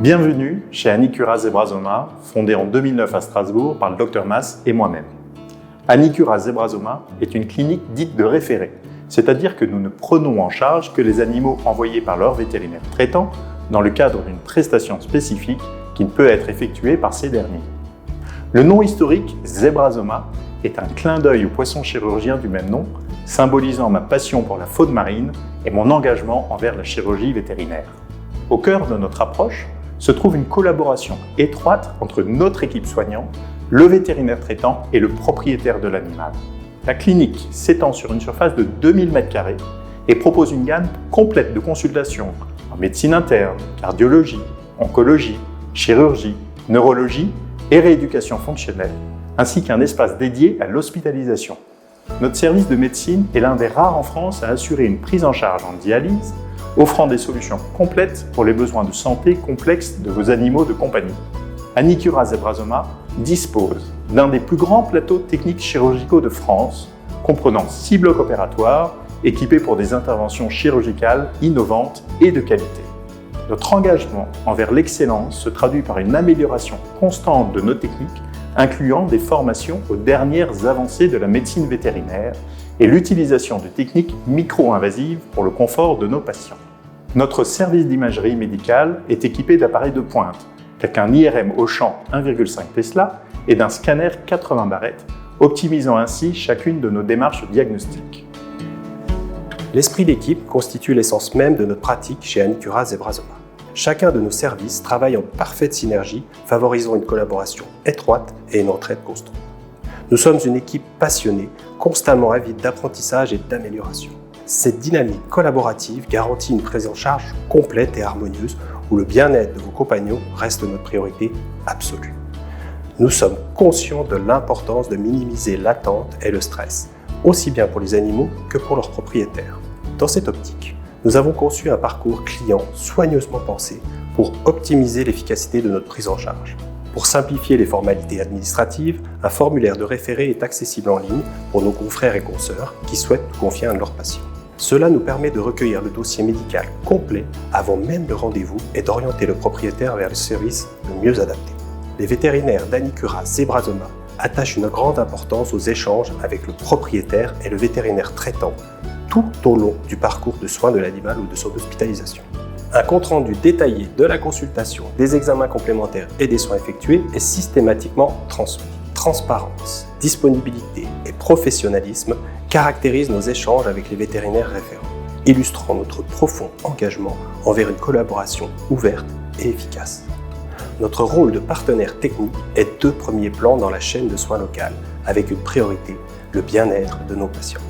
Bienvenue chez Anicura Zebrazoma, fondée en 2009 à Strasbourg par le Dr Mas et moi-même. Anicura Zebrazoma est une clinique dite de référé, c'est-à-dire que nous ne prenons en charge que les animaux envoyés par leur vétérinaire traitant dans le cadre d'une prestation spécifique qui ne peut être effectuée par ces derniers. Le nom historique Zebrazoma est un clin d'œil au poisson chirurgien du même nom, symbolisant ma passion pour la faune marine et mon engagement envers la chirurgie vétérinaire. Au cœur de notre approche se trouve une collaboration étroite entre notre équipe soignante, le vétérinaire traitant et le propriétaire de l'animal. La clinique s'étend sur une surface de 2000 m² et propose une gamme complète de consultations en médecine interne, cardiologie, oncologie, chirurgie, neurologie et rééducation fonctionnelle, ainsi qu'un espace dédié à l'hospitalisation. Notre service de médecine est l'un des rares en France à assurer une prise en charge en dialyse, offrant des solutions complètes pour les besoins de santé complexes de vos animaux de compagnie. Anicura Zebrazoma dispose d'un des plus grands plateaux techniques chirurgicaux de France, comprenant 6 blocs opératoires équipés pour des interventions chirurgicales innovantes et de qualité. Notre engagement envers l'excellence se traduit par une amélioration constante de nos techniques, incluant des formations aux dernières avancées de la médecine vétérinaire et l'utilisation de techniques micro-invasives pour le confort de nos patients. Notre service d'imagerie médicale est équipé d'appareils de pointe, tels qu'un IRM au champ 1,5 Tesla et d'un scanner 80 barrettes, optimisant ainsi chacune de nos démarches diagnostiques. L'esprit d'équipe constitue l'essence même de notre pratique chez Anicura Zebrazoma. Chacun de nos services travaille en parfaite synergie, favorisant une collaboration étroite et une entraide constante. Nous sommes une équipe passionnée, constamment avide d'apprentissage et d'amélioration. Cette dynamique collaborative garantit une prise en charge complète et harmonieuse où le bien-être de vos compagnons reste notre priorité absolue. Nous sommes conscients de l'importance de minimiser l'attente et le stress, aussi bien pour les animaux que pour leurs propriétaires. Dans cette optique, nous avons conçu un parcours client soigneusement pensé pour optimiser l'efficacité de notre prise en charge. Pour simplifier les formalités administratives, un formulaire de référé est accessible en ligne pour nos confrères et consoeurs qui souhaitent nous confier un de leurs patients. Cela nous permet de recueillir le dossier médical complet avant même le rendez-vous et d'orienter le propriétaire vers le service le mieux adapté. Les vétérinaires d'Anicura Zebrazoma attachent une grande importance aux échanges avec le propriétaire et le vétérinaire traitant tout au long du parcours de soins de l'animal ou de son hospitalisation. Un compte-rendu détaillé de la consultation, des examens complémentaires et des soins effectués est systématiquement transmis. Transparence, disponibilité et professionnalisme caractérisent nos échanges avec les vétérinaires référents, illustrant notre profond engagement envers une collaboration ouverte et efficace. Notre rôle de partenaire technique est de premier plan dans la chaîne de soins locale, avec une priorité, le bien-être de nos patients.